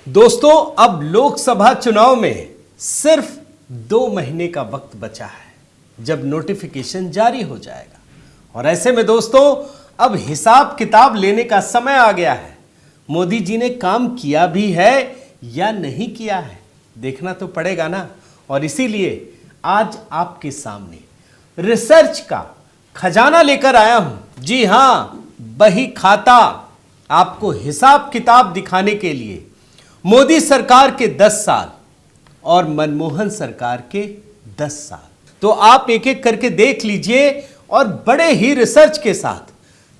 दोस्तों, अब लोकसभा चुनाव में सिर्फ 2 महीने का वक्त बचा है जब नोटिफिकेशन जारी हो जाएगा। और ऐसे में दोस्तों, अब हिसाब किताब लेने का समय आ गया है। मोदी जी ने काम किया भी है या नहीं किया है, देखना तो पड़ेगा ना। और इसीलिए आज आपके सामने रिसर्च का खजाना लेकर आया हूं। जी हां, बही खाता, आपको हिसाब किताब दिखाने के लिए मोदी सरकार के 10 साल और मनमोहन सरकार के 10 साल। तो आप एक एक करके देख लीजिए और बड़े ही रिसर्च के साथ,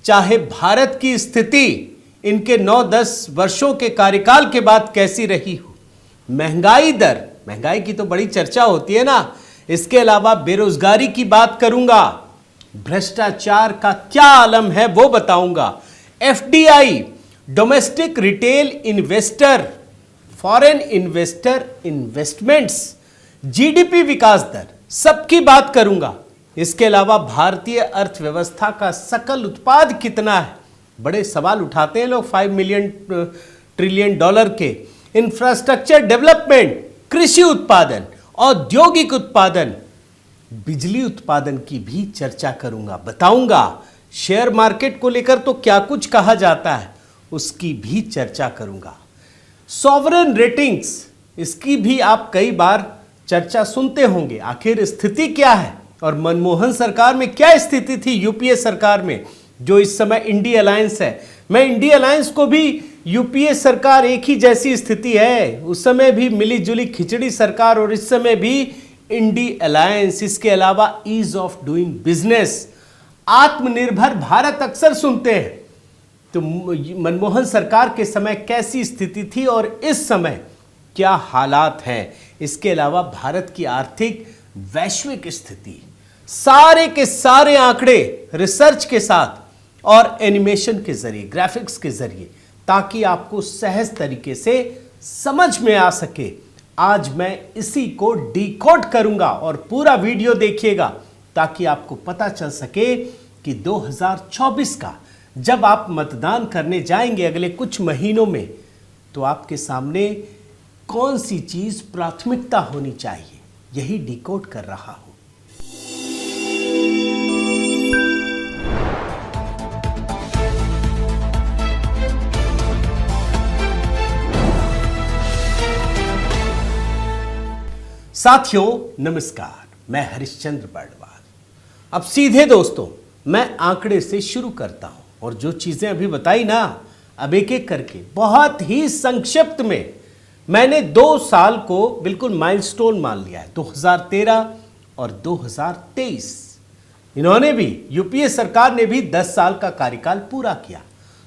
चाहे भारत की स्थिति इनके 9-10 वर्षों के कार्यकाल के बाद कैसी रही हो, महंगाई दर, महंगाई की तो बड़ी चर्चा होती है ना, इसके अलावा बेरोजगारी की बात करूंगा, भ्रष्टाचार का क्या आलम है वो बताऊंगा, FDI, domestic retail investor, foreign investor investments, GDP विकास दर, सबकी बात करूंगा। इसके अलावा भारतीय अर्थव्यवस्था का सकल उत्पाद कितना है, बड़े सवाल उठाते हैं लोग, 5 ट्रिलियन डॉलर के, इंफ्रास्ट्रक्चर डेवलपमेंट, कृषि उत्पादन, औद्योगिक उत्पादन, बिजली उत्पादन की भी चर्चा करूंगा, बताऊंगा। शेयर मार्केट को लेकर तो क्या कुछ कहा जाता है, उसकी भी चर्चा करूंगा। सॉवरेन रेटिंग्स, इसकी भी आप कई बार चर्चा सुनते होंगे, आखिर स्थिति क्या है और मनमोहन सरकार में क्या स्थिति थी, यूपीए सरकार में, जो इस समय इंडी अलायंस है। मैं इंडी अलायंस को भी, यूपीए सरकार एक ही जैसी स्थिति है, उस समय भी मिली जुली खिचड़ी सरकार और इस समय भी इंडी अलायंस। इसके अलावा ईज ऑफ डूइंग बिजनेस, आत्मनिर्भर भारत अक्सर सुनते हैं, तो मनमोहन सरकार के समय कैसी स्थिति थी और इस समय क्या हालात हैं। इसके अलावा भारत की आर्थिक वैश्विक स्थिति, सारे के सारे आंकड़े रिसर्च के साथ और एनिमेशन के जरिए, ग्राफिक्स के जरिए, ताकि आपको सहज तरीके से समझ में आ सके। आज मैं इसी को डिकोड करूंगा और पूरा वीडियो देखिएगा ताकि आपको पता चल सके कि 2024 का जब आप मतदान करने जाएंगे अगले कुछ महीनों में, तो आपके सामने कौन सी चीज प्राथमिकता होनी चाहिए, यही डिकोड कर रहा हूं। साथियों नमस्कार, मैं हरिश्चंद्र बर्डवाल। अब सीधे दोस्तों मैं आंकड़े से शुरू करता हूं और जो चीजें अभी बताई ना, अब एक एक करके बहुत ही संक्षिप्त में मैंने 2 साल को बिल्कुल माइलस्टोन मान लिया है, 2013 और 2023। इन्होंने भी, यूपीए सरकार ने भी 10 साल का कार्यकाल पूरा किया।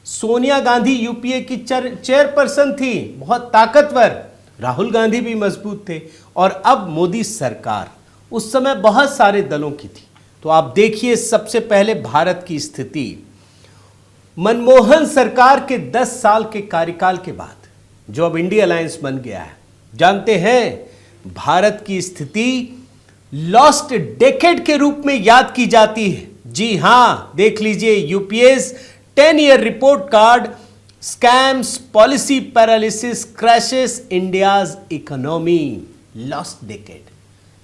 सोनिया गांधी यूपीए की चेयरपर्सन थी, बहुत ताकतवर, राहुल गांधी भी मजबूत थे। और अब मोदी सरकार उस समय बहुत सारे दलों की थी। तो आप देखिए, सबसे पहले भारत की स्थिति, मनमोहन सरकार के 10 साल के कार्यकाल के बाद जो अब इंडिया अलायंस बन गया है, जानते हैं भारत की स्थिति लॉस्ट डेकेड के रूप में याद की जाती है। जी हां, देख लीजिए, UPS 10 year report card, scams, policy paralysis, crashes India's economy, lost decade.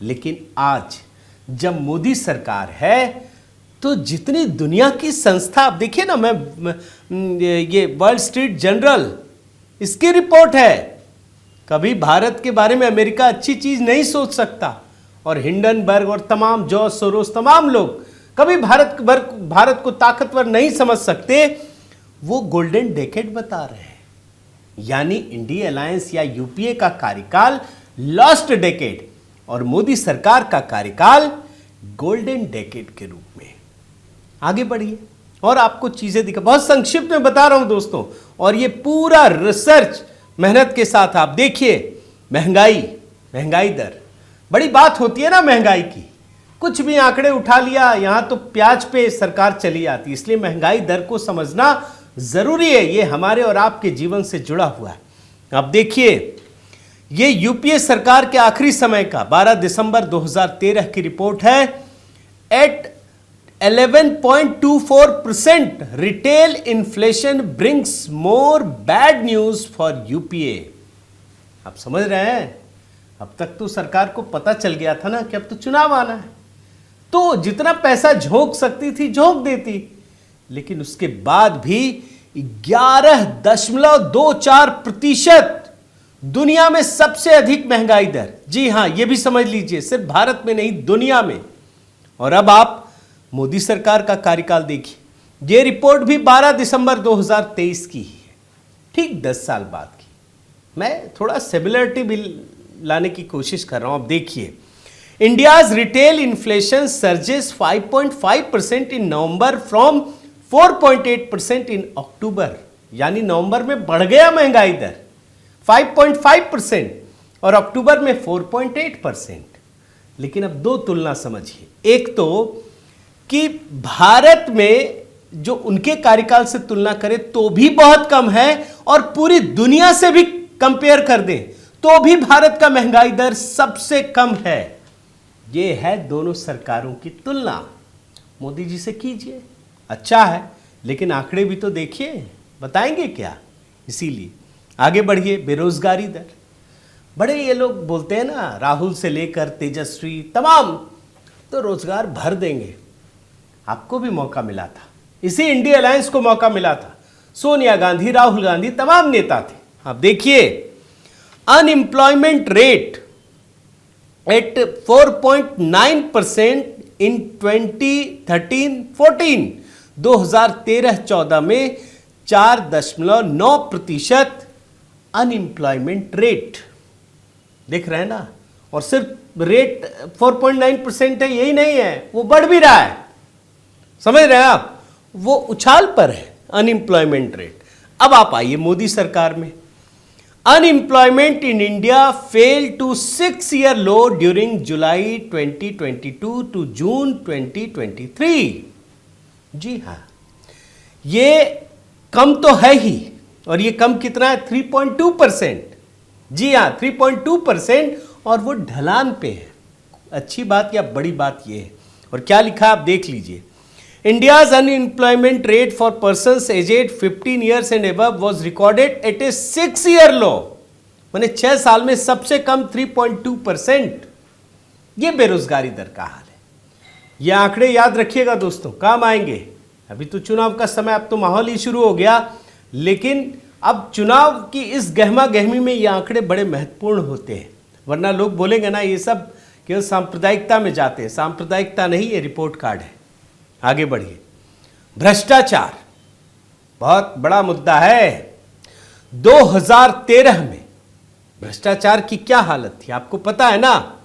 लेकिन आज जब मोदी सरकार है तो जितनी दुनिया की संस्था, आप देखिए ना, ये वर्ल्ड स्ट्रीट जर्नल, इसकी रिपोर्ट है, कभी भारत के बारे में अमेरिका अच्छी चीज नहीं सोच सकता, और हिंडनबर्ग और तमाम जॉर्ज सोरोस, तमाम लोग कभी भारत को ताकतवर नहीं समझ सकते, वो गोल्डन डेकेड बता रहे हैं। यानी इंडिया अलायंस या यूपीए का कार्यकाल लॉस्ट डेकेड और मोदी सरकार का कार्यकाल गोल्डन डेकेड के रूप में। आगे बढ़िए और आपको चीजें दिखा, बहुत संक्षिप्त में बता रहा हूं दोस्तों, और ये पूरा रिसर्च मेहनत के साथ। आप देखिए, महंगाई दर, बड़ी बात होती है ना महंगाई की, कुछ भी आंकड़े उठा लिया, यहां तो प्याज पे सरकार चली आती, इसलिए महंगाई दर को समझना जरूरी है, ये हमारे और आपके जीवन से जुड़ा हुआ है। आप देखिए, ये यूपीए सरकार के आखिरी समय का 12 दिसंबर 2013 की रिपोर्ट है। At 11.24% retail inflation brings more bad news for UPA. आप समझ रहे हैं? अब तक तो सरकार को पता चल गया था ना कि अब तो चुनाव आना है, तो जितना पैसा झोंक सकती थी झोंक देती, लेकिन उसके बाद भी 11.24% दुनिया में सबसे अधिक महंगाई दर। जी हां, यह भी समझ लीजिए, सिर्फ भारत में नहीं दुनिया में। और अब आप मोदी सरकार का कार्यकाल देखिए, यह रिपोर्ट भी 12 दिसंबर 2023 की ही है, ठीक 10 साल बाद की। मैं थोड़ा सिमिलरिटी भी लाने की कोशिश कर रहा हूं। अब देखिए, India's retail inflation surges 5.5% in November from 4.8% इन अक्टूबर, यानी नवंबर में बढ़ गया महंगाई दर 5.5% और अक्टूबर में 4.8%। लेकिन अब दो तुलना समझिए, एक तो कि भारत में जो उनके कार्यकाल से तुलना करें तो भी बहुत कम है, और पूरी दुनिया से भी कंपेयर कर दें तो भी भारत का महंगाई दर सबसे कम है। यह है दोनों सरकारों की तुलना। मोदी जी से कीजिए, अच्छा है, लेकिन आंकड़े भी तो देखिए, बताएंगे क्या? इसीलिए आगे बढ़िए। बेरोजगारी दर, बड़े ये लोग बोलते हैं ना, राहुल से लेकर तेजस्वी तमाम तो रोजगार भर देंगे। आपको भी मौका मिला था, इसी इंडिया अलायंस को मौका मिला था, सोनिया गांधी, राहुल गांधी, तमाम नेता थे। आप देखिए, अनएम्प्लॉयमेंट रेट एट 4.9% इन 2013-14, 2013-14 में 4.9% अनएम्प्लॉयमेंट रेट। देख रहे हैं ना? और सिर्फ रेट 4.9% है, यही नहीं है, वो बढ़ भी रहा है। समझ रहे हैं आप? वो उछाल पर है अनएम्प्लॉयमेंट रेट। अब आप आइए मोदी सरकार में। Unemployment in India fell to 6-year low during July 2022 to June 2023। जी हां, ये कम तो है ही, और ये कम कितना है? 3.2%। जी हां, 3.2%, और वो ढलान पे है। अच्छी बात या बड़ी बात ये है, और क्या लिखा आप देख लीजिए। India's unemployment rate for persons aged 15 years and above was recorded at a 6-year low, माने 6 साल में सबसे कम 3.2%। ये बेरोजगारी दर का हाल है। ये आंकड़े याद रखिएगा दोस्तों, काम आएंगे। अभी तो चुनाव का समय, अब तो माहौल ही शुरू हो गया, लेकिन अब चुनाव की इस गहमा गहमी में ये आंकड़े बड़े महत्वपूर्ण होते हैं। वरना लोग बोलेंगे ना ये सब केवल सांप्रदायिकता में जाते हैं। सांप्रदायिकता नहीं, ये रिपोर्ट कार्ड है। आगे बढ़िए। भ्रष्टाचार बहुत बड़ा मुद्दा है। 2013 में भ्रष्टाचार की क्या हालत थी आपको पता है ना?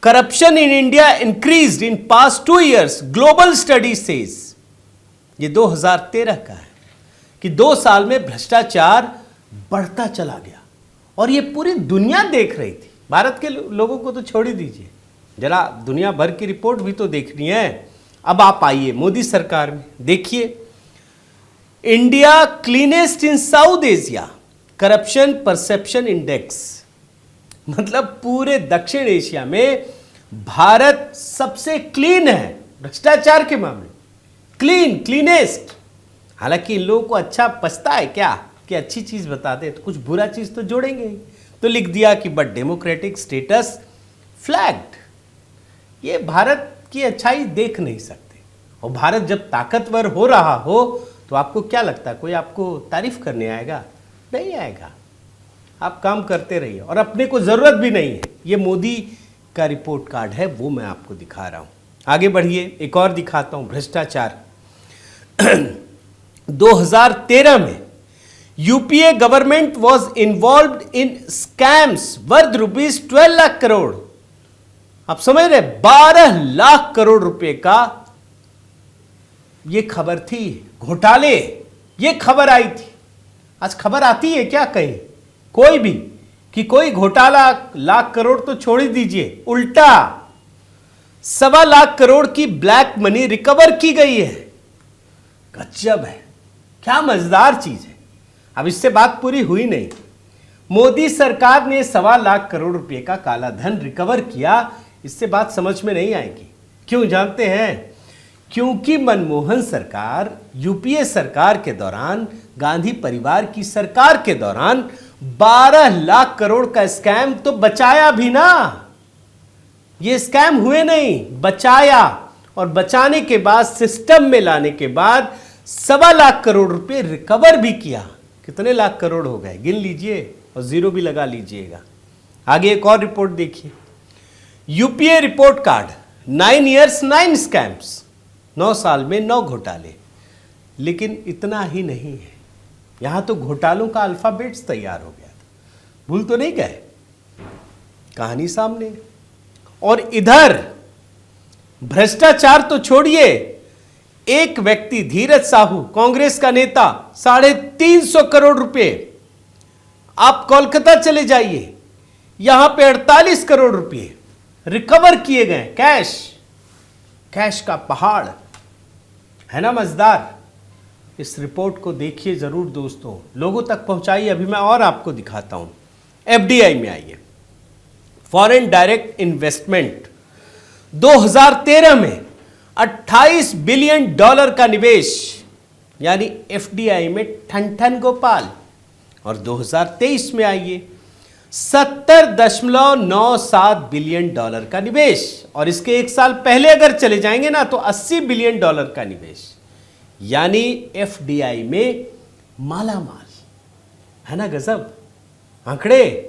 Corruption in India increased in past 2 years, global study says. ये 2013 का है कि 2 साल में भ्रष्टाचार बढ़ता चला गया, और ये पूरी दुनिया देख रही थी। भारत के लोगों को तो छोड़ ही दीजिए, जरा दुनिया भर की रिपोर्ट भी तो देखनी है। अब आप आइए मोदी सरकार में, देखिए, India cleanest in South Asia corruption perception index, मतलब पूरे दक्षिण एशिया में भारत सबसे क्लीन है भ्रष्टाचार के मामले। क्लीनेस्ट। हालांकि इन लोगों को अच्छा पछता है क्या कि अच्छी चीज बता दे तो कुछ बुरा चीज तो जोड़ेंगे ही। तो लिख दिया कि बट डेमोक्रेटिक स्टेटस फ्लैग्ड। ये भारत की अच्छाई देख नहीं सकते। और भारत जब ताकतवर हो रहा हो तो आपको क्या लगता है कोई आपको तारीफ करने आएगा? नहीं आएगा। आप काम करते रहिए, और अपने को जरूरत भी नहीं है। ये मोदी का रिपोर्ट कार्ड है, वो मैं आपको दिखा रहा हूं। आगे बढ़िए, एक और दिखाता हूं भ्रष्टाचार। 2013 में UPA government was involved in scams worth ₹12 lakh crore. आप समझ रहे, 12 लाख करोड़ रुपए का ये खबर थी, घोटाले। ये खबर आई थी। आज खबर आती है क्या कहीं कोई भी कि कोई घोटाला? लाख करोड़ तो छोड़ ही दीजिए, उल्टा 1.25 लाख करोड़ की ब्लैक मनी रिकवर की गई है। गजब है, क्या मजेदार चीज है। अब इससे बात पूरी हुई नहीं। मोदी सरकार ने 1.25 लाख करोड़ रुपए का काला धन रिकवर किया। इससे बात समझ में नहीं आएगी। क्यों जानते हैं? क्योंकि मनमोहन सरकार, यूपीए सरकार के दौरान, गांधी परिवार की सरकार के दौरान 12 लाख करोड़ का स्कैम तो बचाया भी ना। ये स्कैम हुए नहीं, बचाया, और बचाने के बाद सिस्टम में लाने के बाद 1.25 लाख करोड़ रुपए रिकवर भी किया। कितने लाख करोड़ हो गए गिन लीजिए और जीरो भी लगा लीजिएगा। आगे एक और रिपोर्ट देखिए, UPA report card, 9 years 9 scams, 9 साल में 9 घोटाले। लेकिन इतना ही नहीं है, यहां तो घोटालों का अल्फाबेट्स तैयार हो गया था। भूल तो नहीं गए, कहानी सामने है। और इधर भ्रष्टाचार तो छोड़िए, एक व्यक्ति धीरज साहू, कांग्रेस का नेता, 350 करोड़ रुपए, आप कोलकाता चले जाइए, यहां पे 48 करोड़ रुपए रिकवर किए गए। कैश का पहाड़ है ना, मजेदार। इस रिपोर्ट को देखिए जरूर दोस्तों, लोगों तक पहुंचाइए। अभी मैं और आपको दिखाता हूं। एफडीआई में आइए, फॉरेन डायरेक्ट इन्वेस्टमेंट, 2013 में 28 बिलियन डॉलर का निवेश, यानी एफडीआई में ठन ठन गोपाल। और 2023 में आइए, 70.97 बिलियन डॉलर का निवेश। और इसके एक साल पहले अगर चले जाएंगे ना तो 80 बिलियन डॉलर का निवेश, यानी एफडीआई में मालामाल है ना। गजब आंकड़े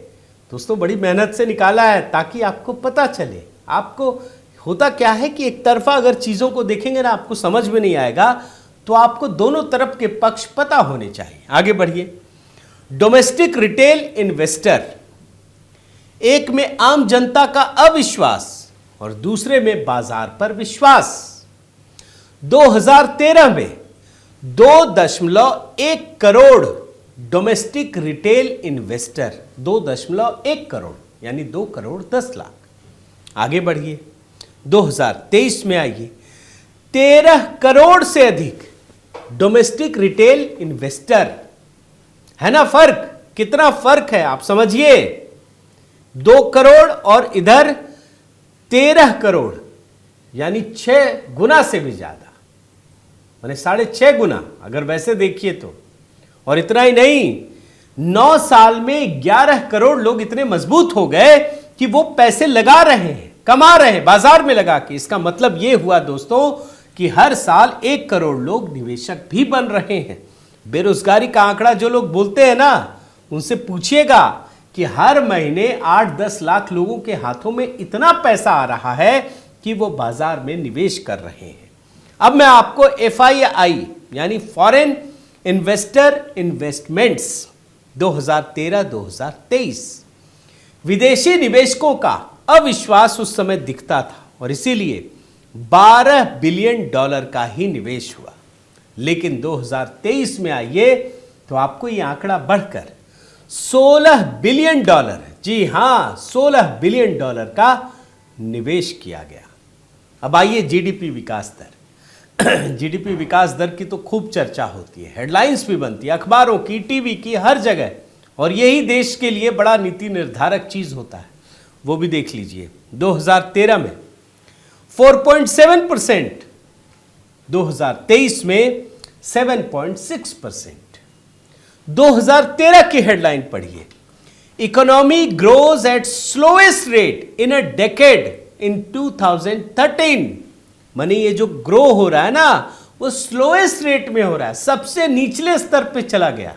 दोस्तों, बड़ी मेहनत से निकाला है ताकि आपको पता चले। आपको होता क्या है कि एक तरफा अगर चीजों को देखेंगे ना, आपको समझ में नहीं आएगा, तो आपको दोनों तरफ के पक्ष पता होने चाहिए। आगे बढ़िए, डोमेस्टिक रिटेल इन्वेस्टर, एक में आम जनता का अविश्वास और दूसरे में बाजार पर विश्वास। 2013 में 2.1 crore domestic retail investor, 2.1 crore यानी 2 करोड़ 10 लाख। आगे बढ़िए, 2023 में आइए, 13 करोड़ से अधिक डोमेस्टिक रिटेल इन्वेस्टर। है ना फर्क, कितना फर्क है आप समझिए। 2 करोड़ और इधर 13 करोड़, यानी 6 गुना से भी ज्यादा, माने 6.5 गुना अगर वैसे देखिए तो। और इतना ही नहीं, 9 साल में 11 करोड़ लोग इतने मजबूत हो गए कि वो पैसे लगा रहे हैं, कमा रहे हैं बाजार में लगा के। इसका मतलब यह हुआ दोस्तों कि हर साल 1 करोड़ लोग निवेशक भी बन रहे हैं। बेरोजगारी का आंकड़ा जो लोग बोलते हैं ना, उनसे पूछिएगा कि हर महीने 8-10 लाख लोगों के हाथों में इतना पैसा आ रहा है कि वो बाजार में निवेश कर रहे हैं। अब मैं आपको एफआईआई यानी फॉरेन इन्वेस्टर इन्वेस्टमेंट्स 2013-2023, विदेशी निवेशकों का अविश्वास उस समय दिखता था और इसीलिए 12 बिलियन डॉलर का ही निवेश हुआ। लेकिन 2023 में आइए तो आपको यह आंकड़ा बढ़कर 16 बिलियन डॉलर, जी हां 16 बिलियन डॉलर का निवेश किया गया। अब आइए जीडीपी विकास दर। जीडीपी विकास दर की तो खूब चर्चा होती है, हेडलाइंस भी बनती है अखबारों की, टीवी की, हर जगह, और यही देश के लिए बड़ा नीति निर्धारक चीज होता है। वो भी देख लीजिए, 2013 में 4.7%, 2023 में 7.6%। 2013 की हेडलाइन पढ़िए, economy grows at slowest rate in a decade in 2013। माने ये जो ग्रो हो रहा है ना, वो स्लोएस्ट रेट में हो रहा है, सबसे निचले स्तर पे चला गया,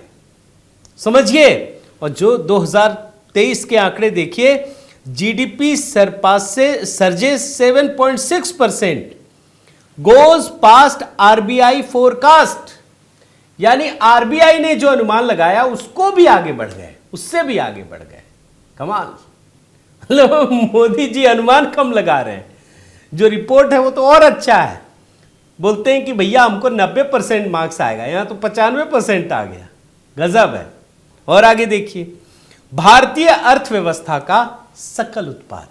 समझिए। और जो 2023 के आंकड़े देखिए, GDP Sergey 7.6%, goes past RBI forecast, यानी आरबीआई ने जो अनुमान लगाया उसको भी आगे बढ़ गए, उससे भी आगे बढ़ गए। कमाल। मतलब मोदी जी अनुमान कम लगा रहे हैं, जो रिपोर्ट है वो तो और अच्छा है। बोलते हैं कि भैया हमको 90% मार्क्स आएगा, यहां तो 95% आ गया। गजब है। और आगे देखिए, भारतीय अर्थव्यवस्था का सकल उत्पाद,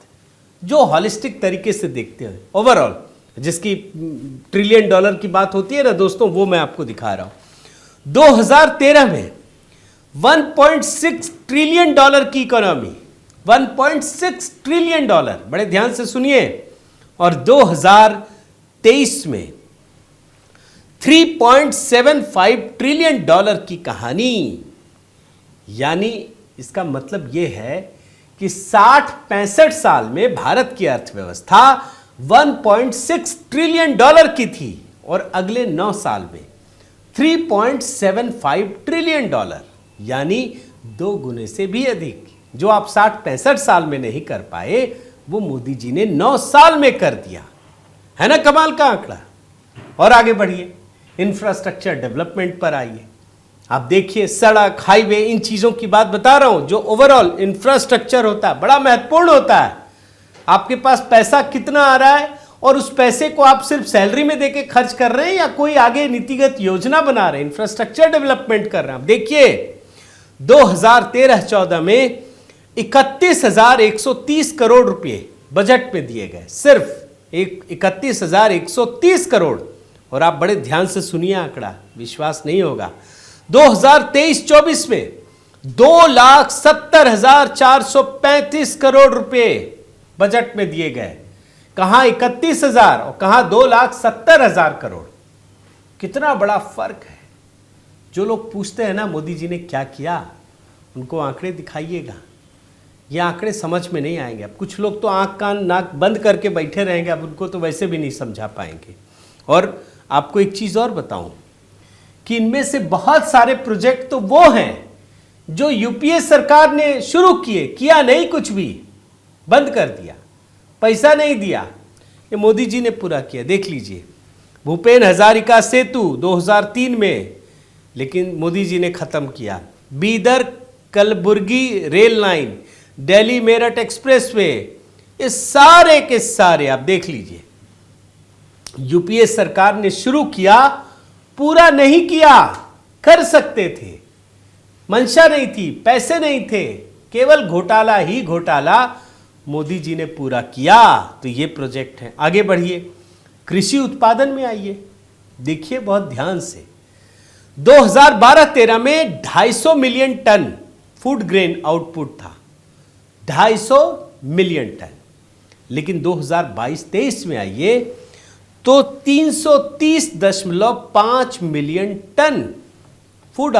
जो हॉलिस्टिक तरीके से देखते हैं ओवरऑल, जिसकी ट्रिलियन डॉलर की बात होती है ना दोस्तों, वो मैं आपको दिखा रहा हूं। 2013 में 1.6 ट्रिलियन डॉलर की इकोनॉमी, 1.6 ट्रिलियन डॉलर, बड़े ध्यान से सुनिए। और 2023 में $3.75 ट्रिलियन की कहानी। यानी इसका मतलब यह है कि 60-65 साल में भारत की अर्थव्यवस्था 1.6 ट्रिलियन की थी और अगले 9 साल में 3.75 ट्रिलियन यानी 2 गुने से भी अधिक। जो आप 60-65 साल में नहीं कर पाए वो मोदी जी ने 9 साल में कर दिया। है ना कमाल का आंकड़ा। और आगे बढ़िए, इंफ्रास्ट्रक्चर डेवलपमेंट पर आइए। आप देखिए, सड़क, हाईवे, इन चीजों की बात बता रहा हूं। जो ओवरऑल इंफ्रास्ट्रक्चर होता है बड़ा महत्वपूर्ण होता है। आपके पास पैसा कितना आ रहा है और उस पैसे को आप सिर्फ सैलरी में देके खर्च कर रहे हैं या कोई आगे नीतिगत योजना बना रहे हैं, इंफ्रास्ट्रक्चर डेवलपमेंट कर रहे हैं। आप देखिए 2013-14 में 31,130 करोड़ रुपए बजट में दिए गए, सिर्फ 31,130 करोड़। और आप बड़े ध्यान से सुनिए आंकड़ा, विश्वास नहीं होगा। 2023-24 में 2,70,435 करोड़ रुपए बजट में दिए गए। कहां 31,000 और कहां 2,70,000 करोड़। कितना बड़ा फर्क है। जो लोग पूछते हैं ना मोदी जी ने क्या किया, उनको आंकड़े दिखाइएगा। ये आंकड़े समझ में नहीं आएंगे। अब कुछ लोग तो आंख कान नाक बंद करके बैठे रहेंगे, अब उनको तो वैसे भी नहीं समझा पाएंगे। और आपको एक चीज और बताऊं कि इनमें से बहुत सारे प्रोजेक्ट तो वो हैं जो यूपीए सरकार ने शुरू किया नहीं, कुछ भी बंद कर दिया, पैसा नहीं दिया। ये मोदी जी ने पूरा किया। देख लीजिए, भूपेन हजारिका सेतु 2003 में, लेकिन मोदी जी ने खत्म किया। Bidar Kalaburagi rail line, Delhi Meerut expressway, ये सारे के सारे आप देख लीजिए यूपीए सरकार ने शुरू किया, पूरा नहीं किया। कर सकते थे, मंशा नहीं थी, पैसे नहीं थे, केवल घोटाला ही घोटाला। मोदी जी ने पूरा किया। तो ये प्रोजेक्ट है। आगे बढ़िए, कृषि उत्पादन में आइए, देखिए बहुत ध्यान से। 2012-13 में 250 million ton food grain output था, 250 मिलियन टन। लेकिन 2022-23 में आइए तो 330.5 million ton food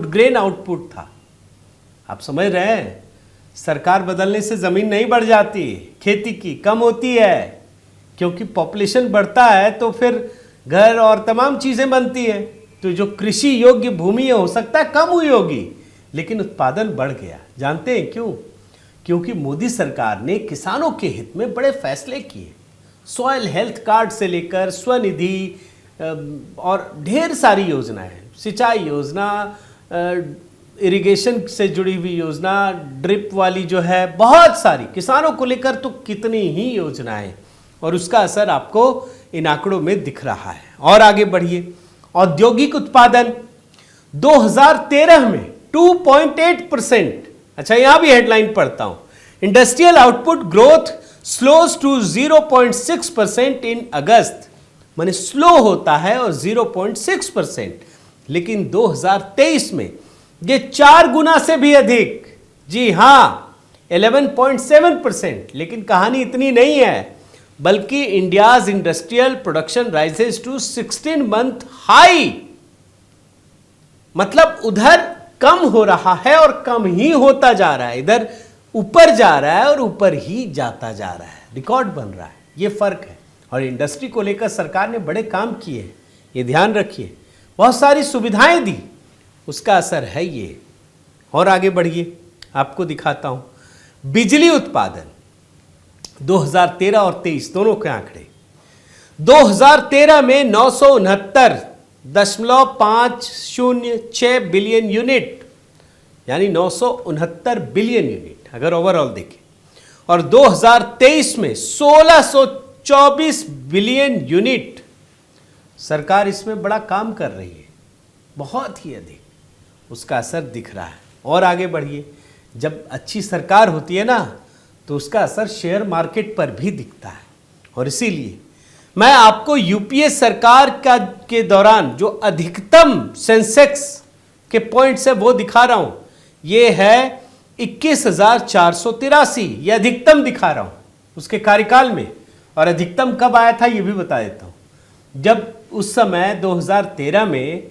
grain output था। आप समझ रहे हैं, सरकार बदलने से जमीन नहीं बढ़ जाती, खेती की कम होती है। क्योंकि पॉपुलेशन बढ़ता है तो फिर घर और तमाम चीजें बनती हैं। तो जो कृषि योग्य भूमि है हो सकता है कम हुई होगी, लेकिन उत्पादन बढ़ गया। जानते हैं क्यों? क्योंकि मोदी सरकार ने किसानों के हित में बड़े फैसले किए। सॉइल हेल्थ कार्ड से लेकर स्वनिधि और ढेर सारी योजनाएं, सिंचाई योजना, इरिगेशन से जुड़ी हुई योजना, ड्रिप वाली जो है, बहुत सारी किसानों को लेकर तो कितनी ही योजनाएं। और उसका असर आपको इन आंकड़ों में दिख रहा है। और आगे बढ़िए, औद्योगिक उत्पादन 2013 में 2.8%। अच्छा, यहां भी हेडलाइन पढ़ता हूं, industrial output growth slows to 0.6% in August. माने स्लो होता है और 0.6%। लेकिन 2023 में ये 4 गुना से भी अधिक, जी हां 11.7%। लेकिन कहानी इतनी नहीं है, बल्कि India's industrial production rises to 16 month high. मतलब उधर कम हो रहा है और कम ही होता जा रहा है, इधर ऊपर जा रहा है और ऊपर ही जाता जा रहा है, रिकॉर्ड बन रहा है। ये फर्क है। और इंडस्ट्री को लेकर सरकार ने बड़े काम किए, ये ध्यान रखिए, बहुत सारी सुविधाएं दी, उसका असर है ये। और आगे बढ़िए, आपको दिखाता हूं बिजली उत्पादन 2013 और 23 दोनों के आंकड़े। 2013 में 969.506 बिलियन यूनिट, यानी 969 बिलियन यूनिट अगर ओवरऑल देखें। और 2023 में 1624 बिलियन यूनिट। सरकार इसमें बड़ा काम कर रही है, बहुत ही अधिक, उसका असर दिख रहा है। और आगे बढ़िए, जब अच्छी सरकार होती है ना तो उसका असर शेयर मार्केट पर भी दिखता है। और इसीलिए मैं आपको यूपीए सरकार के दौरान जो अधिकतम सेंसेक्स के पॉइंट्स है वो दिखा रहा हूं। ये है 21,483, ये अधिकतम दिखा रहा हूं उसके कार्यकाल में। और अधिकतम कब आया था ये भी बता देता हूं, जब उस समय 2013 में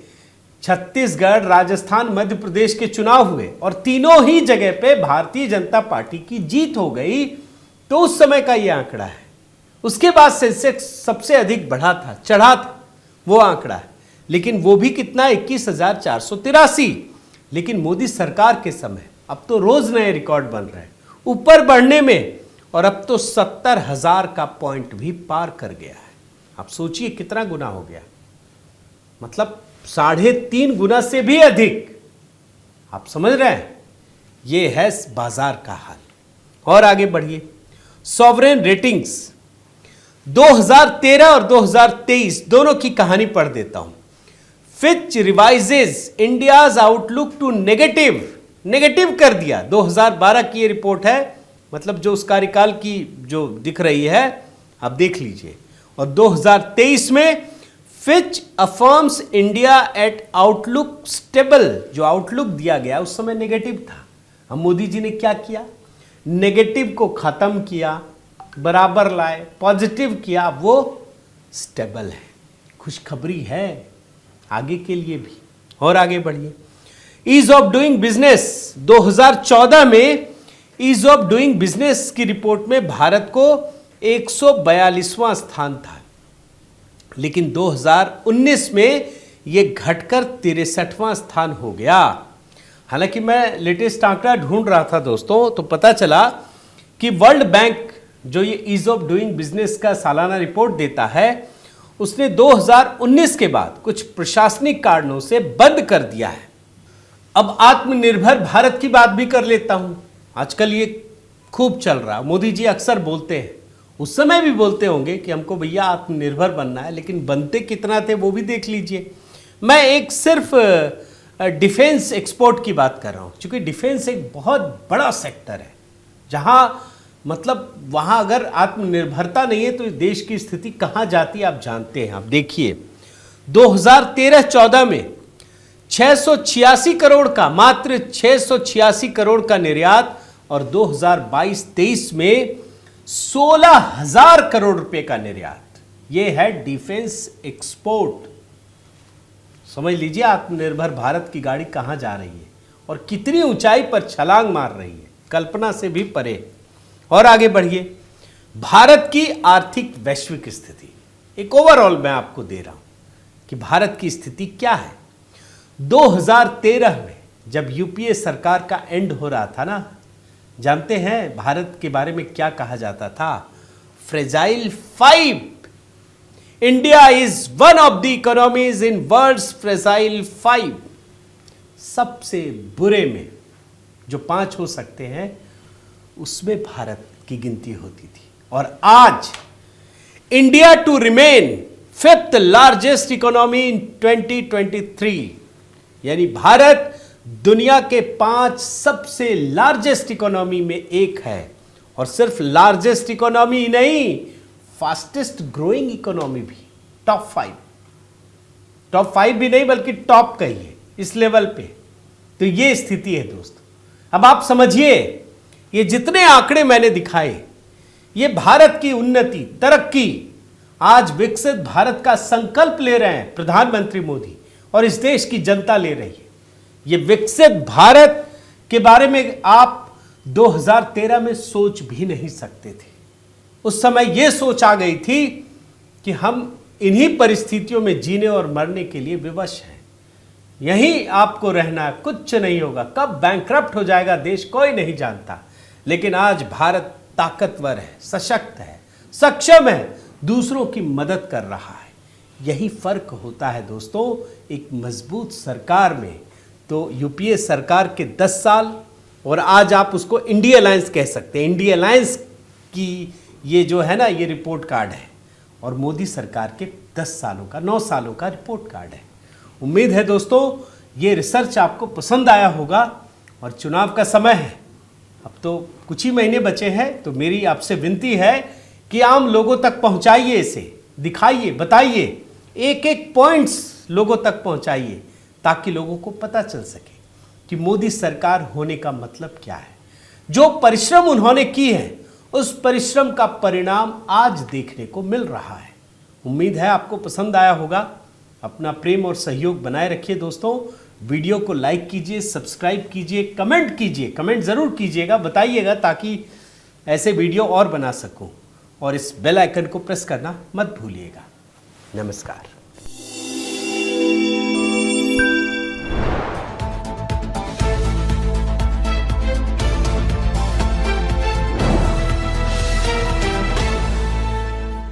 छत्तीसगढ़, राजस्थान, मध्य प्रदेश के चुनाव हुए और तीनों ही जगह पे भारतीय जनता पार्टी की जीत हो गई, तो उस समय का यह आंकड़ा है। उसके बाद सेंसेक्स सबसे अधिक बढ़ा था, चढ़ा था, वो आंकड़ा है। लेकिन वो भी कितना, 21,483। लेकिन मोदी सरकार के समय अब तो रोज नए रिकॉर्ड बन रहे हैं ऊपर बढ़ने में, और अब तो 70,000 का पॉइंट भी पार कर गया है। आप सोचिए कितना गुना हो गया, मतलब 3.5 गुना से भी अधिक। आप समझ रहे हैं, ये है बाजार का हाल। और आगे बढ़िए, सॉवरेन रेटिंग्स 2013 और 2023 दोनों की कहानी पढ़ देता हूं। Fitch revises India's outlook to negative कर दिया। 2012 की ये रिपोर्ट है, मतलब जो उस कार्यकाल की जो दिख रही है, आप देख लीजिए। और 2023 में Fitch affirms India at outlook stable. जो आउटलुक दिया गया उस समय नेगेटिव था। अब मोदी जी ने क्या किया, नेगेटिव को खत्म किया, बराबर लाए, पॉजिटिव किया, वो स्टेबल है। खुशखबरी है आगे के लिए भी। और आगे बढ़िए, ईज ऑफ डूइंग बिजनेस 2014 में ईज ऑफ डूइंग बिजनेस की रिपोर्ट में भारत को 142वां स्थान था, लेकिन 2019 में यह घटकर 63वां स्थान हो गया। हालांकि मैं लेटेस्ट आंकड़ा ढूंढ रहा था दोस्तों, तो पता चला कि वर्ल्ड बैंक जो ये ईज ऑफ डूइंग बिजनेस का सालाना रिपोर्ट देता है, उसने 2019 के बाद कुछ प्रशासनिक कारणों से बंद कर दिया है। अब आत्मनिर्भर भारत की बात भी कर लेता हूं। आजकल ये खूब चल रहा, मोदी जी अक्सर बोलते हैं, उस समय भी बोलते होंगे कि हमको भैया आत्मनिर्भर बनना है, लेकिन बनते कितना थे वो भी देख लीजिए। मैं एक सिर्फ डिफेंस एक्सपोर्ट की बात कर रहा हूं, क्योंकि डिफेंस एक बहुत बड़ा सेक्टर है, जहां मतलब वहां अगर आत्मनिर्भरता नहीं है तो देश की स्थिति कहां जाती है आप जानते हैं। आप देखिए 2013-14 में 686 करोड़ का, मात्र 686 करोड़ का निर्यात, और 2022-23 में 16,000 करोड़ रुपए का निर्यात। यह है डिफेंस एक्सपोर्ट। समझ लीजिए आत्मनिर्भर भारत की गाड़ी कहां जा रही है और कितनी ऊंचाई पर छलांग मार रही है, कल्पना से भी परे। और आगे बढ़िए, भारत की आर्थिक वैश्विक स्थिति एक ओवरऑल मैं आपको दे रहा हूं कि भारत की स्थिति क्या है। 2013 में जब यूपीए सरकार का एंड हो रहा था ना, जानते हैं भारत के बारे में क्या कहा जाता था, fragile 5। India is one of the economies in world's fragile 5। सबसे बुरे में जो 5 हो सकते हैं उसमें भारत की गिनती होती थी। और आज India to remain 5th largest economy in 2023, यानी भारत दुनिया के 5 सबसे लार्जेस्ट इकोनॉमी में एक है। और सिर्फ लार्जेस्ट इकोनॉमी ही नहीं, फास्टेस्ट ग्रोइंग इकोनॉमी भी, टॉप 5 भी नहीं बल्कि टॉप कहिए इस लेवल पे। तो ये स्थिति है दोस्तों। अब आप समझिए, ये जितने आंकड़े मैंने दिखाए, ये भारत की उन्नति, तरक्की, आज विकसित भारत का संकल्प ले रहे हैं प्रधानमंत्री मोदी और इस देश की जनता ले रही है। ये विकसित भारत के बारे में आप 2013 में सोच भी नहीं सकते थे। उस समय यह सोच आ गई थी कि हम इन्हीं परिस्थितियों में जीने और मरने के लिए विवश हैं। यहीं आपको रहना, कुछ नहीं होगा, कब बैंकरप्ट हो जाएगा देश कोई नहीं जानता। लेकिन आज भारत ताकतवर है, सशक्त है, सक्षम है, दूसरों की मदद कर रहा है। यही फर्क होता है दोस्तों एक मजबूत सरकार में। तो यूपीए सरकार के 10 साल, और आज आप उसको इंडिया अलायंस कह सकते हैं, इंडिया अलायंस की ये जो है ना, ये रिपोर्ट कार्ड है, और मोदी सरकार के 10 सालों का, 9 सालों का रिपोर्ट कार्ड है। उम्मीद है दोस्तों ये रिसर्च आपको पसंद आया होगा। और चुनाव का समय है, अब तो कुछ ही महीने बचे हैं, तो मेरी आपसे विनती है कि आम लोगों तक पहुंचाइए, इसे दिखाइए, बताइए, एक एक पॉइंट्स लोगों तक पहुंचाइए, ताकि लोगों को पता चल सके कि मोदी सरकार होने का मतलब क्या है। जो परिश्रम उन्होंने की है, उस परिश्रम का परिणाम आज देखने को मिल रहा है। उम्मीद है आपको पसंद आया होगा। अपना प्रेम और सहयोग बनाए रखिए दोस्तों। वीडियो को लाइक कीजिए, सब्सक्राइब कीजिए, कमेंट कीजिए, कमेंट ज़रूर कीजिएगा, बताइएगा ताकि ऐसे वीडियो और बना सकूं। और इस बेल आइकन को प्रेस करना मत भूलिएगा। नमस्कार।